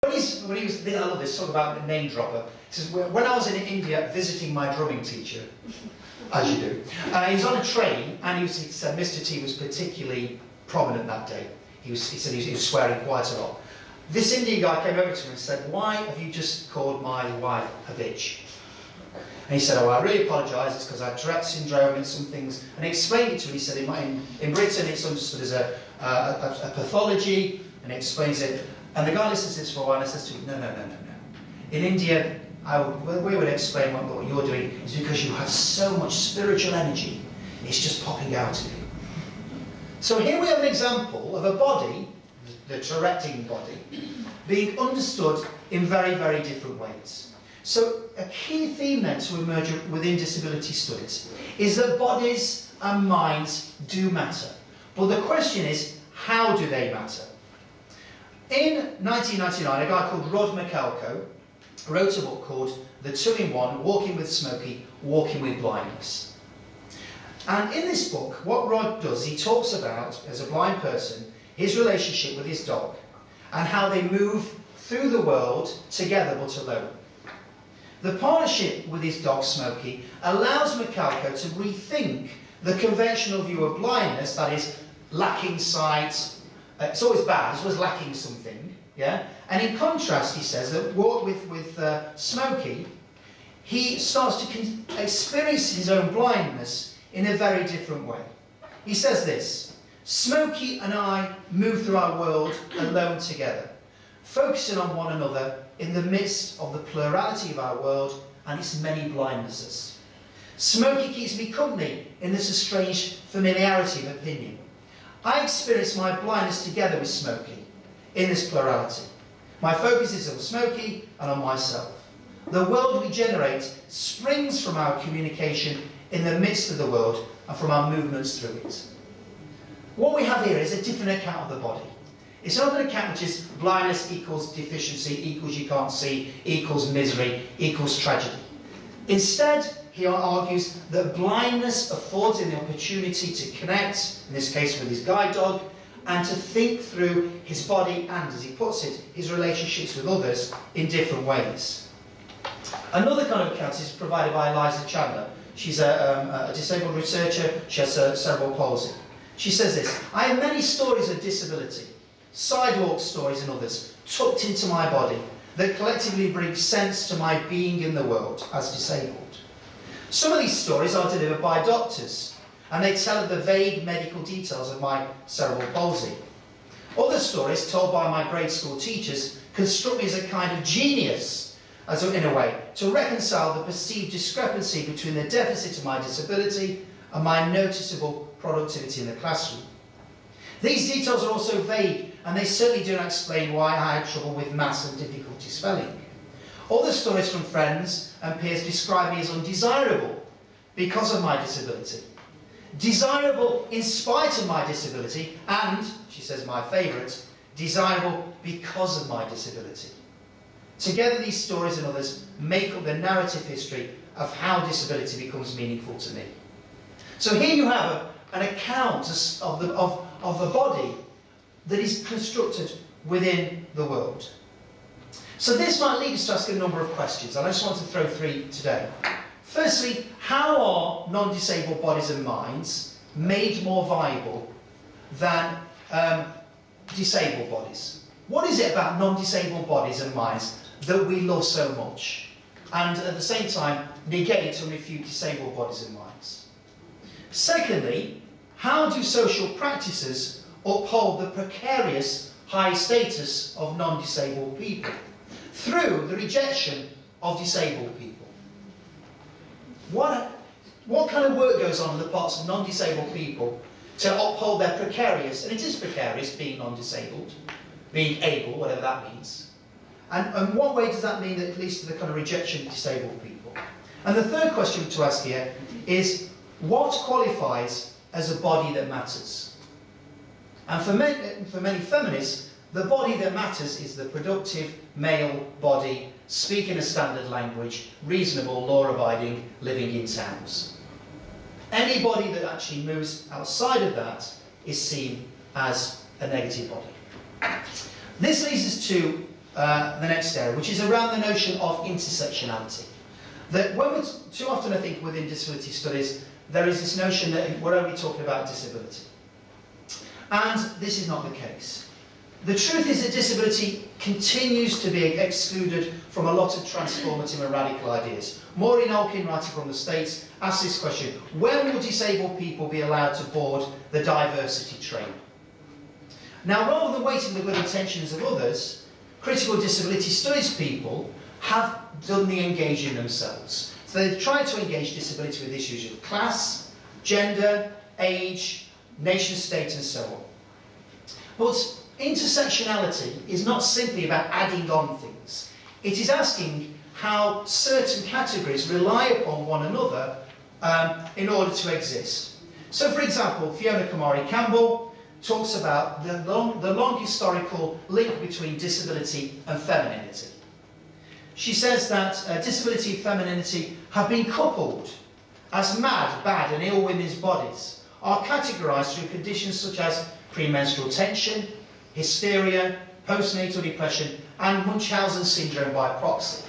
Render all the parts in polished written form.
When he was, I love this, talk about a name dropper. He says, when I was in India visiting my drumming teacher, as you do, he was on a train, and he said Mr. T was particularly prominent that day. He said he was swearing quite a lot. This Indian guy came over to him and said, "Why have you just called my wife a bitch?" And he said, "Oh, I really apologise, it's because I have Tourette's syndrome and some things." And he explained it to him. He said, in Britain it's understood as a pathology, and he explains it. And the guy listens to this for a while and says to him, no. In India, we would explain what you're doing is because you have so much spiritual energy, it's just popping out of you. So here we have an example of a body, the Touretting body, being understood in very, very different ways. So a key theme then to emerge within disability studies is that bodies and minds do matter. But the question is, how do they matter? In 1999, a guy called Rod McElko wrote a book called The Two-in-One, Walking with Smokey, Walking with Blindness. And in this book, what Rod does, he talks about, as a blind person, his relationship with his dog and how they move through the world together but alone. The partnership with his dog, Smokey, allows McElko to rethink the conventional view of blindness, that is, lacking sight. It's always bad, it's always lacking something, yeah? And in contrast, he says that with Smokey, he starts to experience his own blindness in a very different way. He says this: "Smokey and I move through our world alone together, focusing on one another in the midst of the plurality of our world and its many blindnesses. Smokey keeps me company in this strange familiarity of opinion. I experience my blindness together with Smokey in this plurality. My focus is on Smokey and on myself. The world we generate springs from our communication in the midst of the world and from our movements through it." What we have here is a different account of the body. It's not an account which is blindness equals deficiency, equals you can't see, equals misery, equals tragedy. Instead, he argues that blindness affords him the opportunity to connect, in this case with his guide dog, and to think through his body and, as he puts it, his relationships with others in different ways. Another kind of account is provided by Eliza Chandler. She's a disabled researcher. She has cerebral palsy. She says this: "I have many stories of disability, sidewalk stories and others, tucked into my body that collectively bring sense to my being in the world as disabled. Some of these stories are delivered by doctors, and they tell of the vague medical details of my cerebral palsy. Other stories, told by my grade school teachers, construct me as a kind of genius, in a way, to reconcile the perceived discrepancy between the deficit of my disability and my noticeable productivity in the classroom. These details are also vague, and they certainly do not explain why I had trouble with maths and difficulty spelling. Other stories from friends and peers describe me as undesirable because of my disability. Desirable in spite of my disability, and, she says my favourite, desirable because of my disability. Together, these stories and others make up the narrative history of how disability becomes meaningful to me." So here you have an account of a body that is constructed within the world. So this might lead us to ask a number of questions, and I just want to throw three today. Firstly, how are non-disabled bodies and minds made more viable than disabled bodies? What is it about non-disabled bodies and minds that we love so much, and at the same time negate and refute disabled bodies and minds? Secondly, how do social practices uphold the precarious high status of non-disabled people through the rejection of disabled people? What kind of work goes on in the parts of non-disabled people to uphold their precarious, and it is precarious being non-disabled, being able, whatever that means, and what way does that mean that it leads to the kind of rejection of disabled people? And the third question to ask here is, what qualifies as a body that matters? And for many feminists, the body that matters is the productive male body, speaking a standard language, reasonable, law-abiding, living in towns. Anybody that actually moves outside of that is seen as a negative body. This leads us to the next area, which is around the notion of intersectionality. That too often I think within disability studies, there is this notion that we're only talking about disability. And this is not the case. The truth is that disability continues to be excluded from a lot of transformative and radical ideas. Maureen Olkin, writing from the States, asks this question: when will disabled people be allowed to board the diversity train? Now, rather than waiting for the good intentions of others, critical disability studies people have done the engaging themselves. So they've tried to engage disability with issues of class, gender, age, nation state and so on. But intersectionality is not simply about adding on things. It is asking how certain categories rely upon one another in order to exist. So for example, Fiona Kamari Campbell talks about the long historical link between disability and femininity. She says that disability and femininity have been coupled as mad, bad and ill women's bodies are categorised through conditions such as premenstrual tension, hysteria, postnatal depression and Munchausen syndrome by proxy.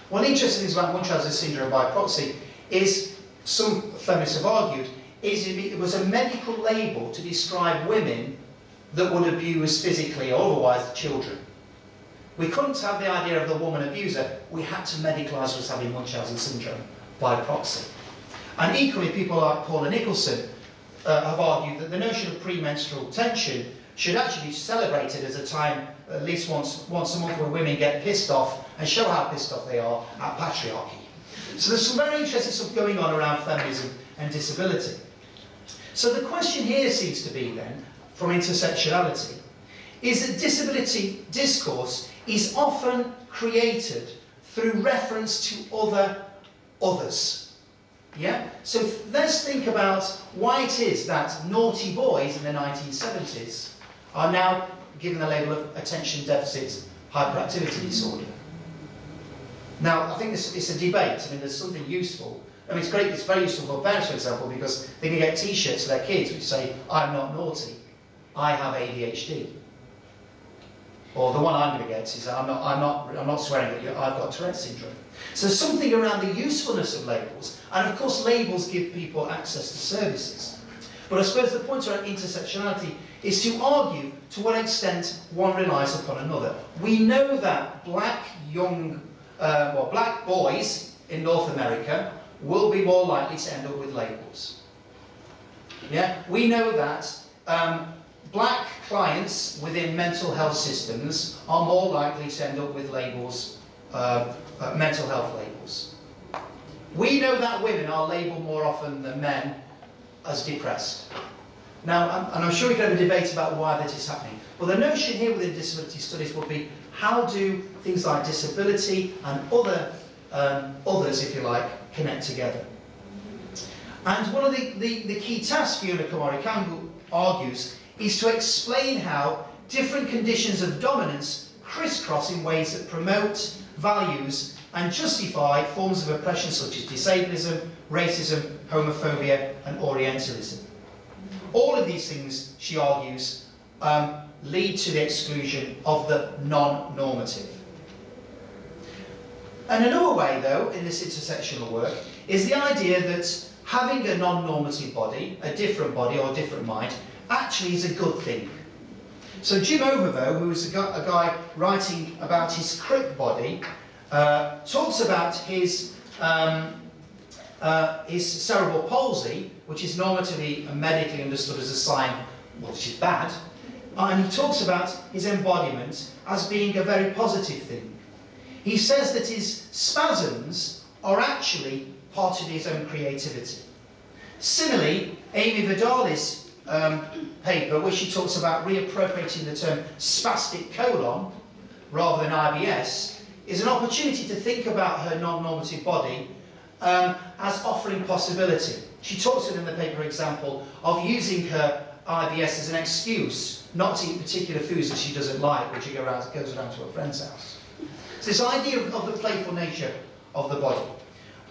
One interesting thing about Munchausen syndrome by proxy is, some feminists have argued, it was a medical label to describe women that would abuse physically or otherwise children. We couldn't have the idea of the woman abuser, we had to medicalise her as having Munchausen syndrome by proxy. And equally, people like Paula Nicholson have argued that the notion of premenstrual tension should actually be celebrated as a time, at least once a month, where women get pissed off and show how pissed off they are at patriarchy. So there's some very interesting stuff going on around feminism and disability. So the question here seems to be then, from intersectionality, is that disability discourse is often created through reference to others. Yeah? So let's think about why it is that naughty boys in the 1970s are now given the label of attention deficit hyperactivity disorder. Now, I think it's a debate. I mean, there's something useful. I mean, it's great. It's very useful for parents, for example, because they can get T-shirts for their kids which say, "I'm not naughty, I have ADHD." Or the one I'm going to get is, "I'm not swearing at you, I've got Tourette's syndrome." So there's something around the usefulness of labels, and of course, labels give people access to services. But I suppose the point around intersectionality is to argue to what extent one relies upon another. We know that black boys in North America will be more likely to end up with labels. Yeah, we know that black clients within mental health systems are more likely to end up with labels, mental health labels. We know that women are labelled more often than men as depressed. Now, and I'm sure we can have a debate about why that is happening. Well, the notion here within disability studies would be, how do things like disability and others, if you like, connect together? And one of the key tasks Fiona Kamari Campbell argues is to explain how different conditions of dominance crisscross in ways that promote values and justify forms of oppression such as disablism, racism, homophobia and Orientalism. All of these things, she argues, lead to the exclusion of the non-normative. And another way, though, in this intersectional work, is the idea that having a non-normative body, a different body or a different mind, actually is a good thing. So Jim Overbo, who is a guy writing about his crip body, talks about his cerebral palsy, which is normatively and medically understood as a sign, well, which is bad, and he talks about his embodiment as being a very positive thing. He says that his spasms are actually part of his own creativity. Similarly, Amy Vidal's paper, where she talks about reappropriating the term spastic colon rather than IBS, is an opportunity to think about her non-normative body as offering possibility. She talks in the paper example of using her IBS as an excuse not to eat particular foods that she doesn't like when she goes around to her friend's house. So this idea of the playful nature of the body.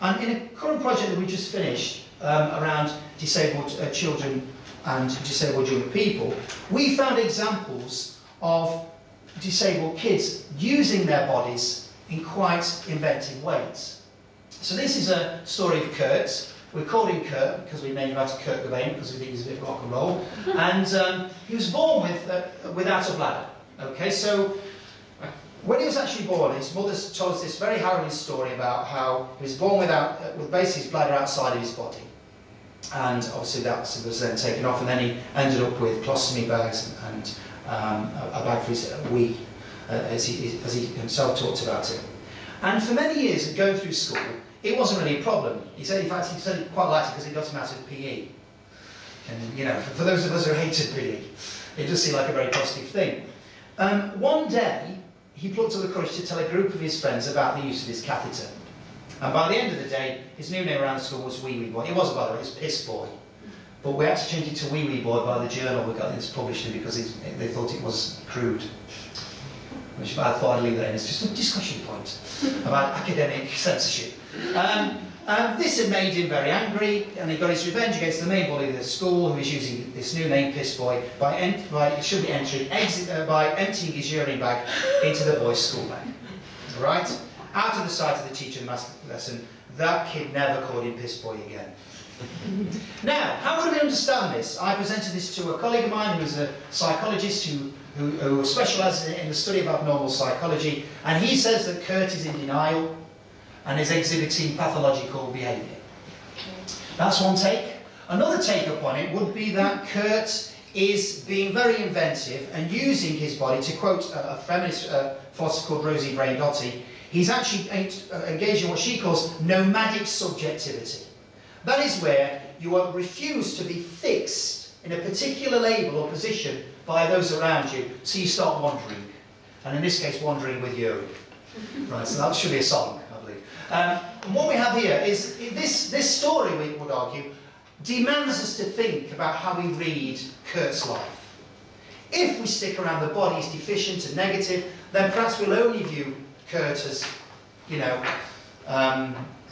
And in a current project that we just finished around disabled children and disabled young people, we found examples of disabled kids using their bodies in quite inventive ways. So this is a story of Kurt. We called him Kurt because we named him after Kurt Cobain because we think he's a bit rock and roll. And he was born without a bladder. Okay, so when he was actually born, his mother told us this very harrowing story about how he was born with basically his bladder outside of his body. And obviously that was then taken off, and then he ended up with colostomy bags and a bag for his wee, as he himself talked about it. And for many years, going through school, it wasn't really a problem. He said, in fact, he said he quite liked it because it got him out of PE. And, you know, for those of us who hated PE, it does seem like a very positive thing. One day, he plucked up the courage to tell a group of his friends about the use of his catheter. And by the end of the day, his new name around the school was Wee Wee Boy. It wasn't, by the way, it was Piss Boy. But we had to change it to Wee Wee Boy by the journal we got this published in because they thought it was crude. Which I thought I'd leave that in. It's just a discussion point about academic censorship. This had made him very angry, and he got his revenge against the main bully of the school, who was using this new name, Piss Boy, by emptying his urine bag into the boys' school bag. Right? Out of the sight of the teacher in the maths lesson, that kid never called him Piss Boy again. Now, how would we understand this? I presented this to a colleague of mine who was a psychologist who specialises in the study of abnormal psychology, and he says that Kurt is in denial and is exhibiting pathological behaviour. That's one take. Another take upon it would be that Kurt is being very inventive and using his body, to quote a feminist philosopher called Rosie Brain-Doty, he's actually engaged in what she calls nomadic subjectivity. That is where you refuse to be fixed in a particular label or position by those around you, so you start wandering. And in this case, wandering with urine. Right, so that should be a song, I believe. And what we have here is, this story, we would argue, demands us to think about how we read Kurt's life. If we stick around the body is deficient and negative, then perhaps we'll only view Kurt as, you know,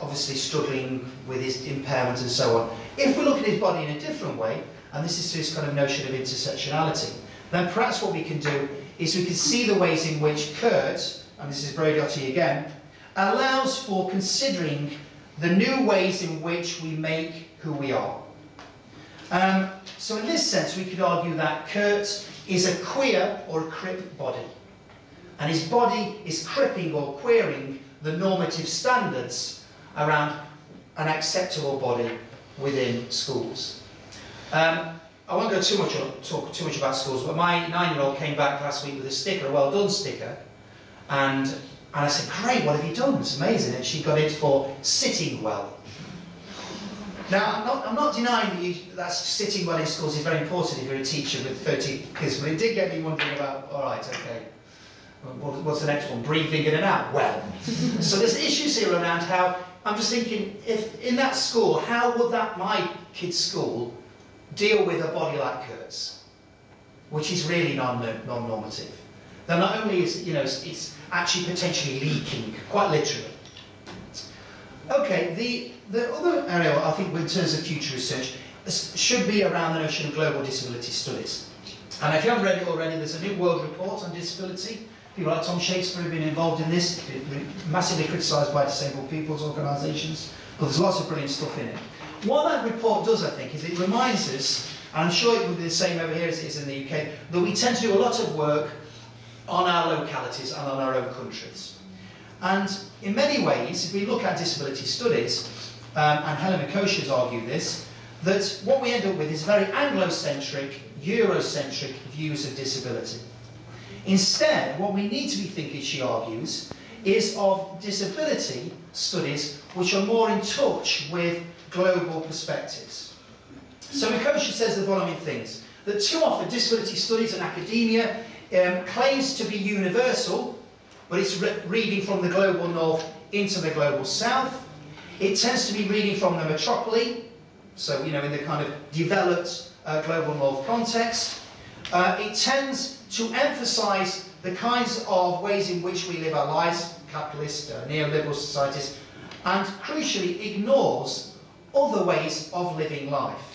obviously struggling with his impairment and so on. If we look at his body in a different way, and this is his kind of notion of intersectionality, then perhaps what we can do is we can see the ways in which Kurt, and this is Brain-Doty again, allows for considering the new ways in which we make who we are. So in this sense, we could argue that Kurt is a queer or a crip body. And his body is cripping or queering the normative standards around an acceptable body within schools. I won't go talk too much about schools, but my 9-year-old came back last week with a sticker, a well done sticker, and I said, great, what have you done? It's amazing. And she got it for sitting well. Now, I'm not denying that sitting well in schools is very important if you're a teacher with 30 kids, but it did get me wondering about, all right, okay, what's the next one? Breathing in and out? Well. So there's issues here around how, I'm just thinking, if in that school, how would my kid's school deal with a body like Kurt's, which is really non-normative? Then not only is, you know, it's actually potentially leaking, quite literally. Okay, the other area, I think, in terms of future research, should be around the notion of global disability studies. And if you haven't read it already, there's a new World Report on disability. People like Tom Shakespeare have been involved in this, been massively criticised by disabled people's organisations, but there's lots of brilliant stuff in it. What that report does, I think, is it reminds us, and I'm sure it will be the same over here as it is in the UK, that we tend to do a lot of work on our localities and on our own countries. And in many ways, if we look at disability studies, and Helen McCosh has argued this, that what we end up with is very Anglo-centric, Eurocentric views of disability. Instead, what we need to be thinking, she argues, is of disability studies which are more in touch with global perspectives. So McCosh says the following things, that too often disability studies and academia claims to be universal, but it's reading from the global north into the global south. It tends to be reading from the metropole, so, you know, in the kind of developed global north context. It tends to emphasise the kinds of ways in which we live our lives, capitalist, neoliberal societies, and crucially ignores other ways of living life.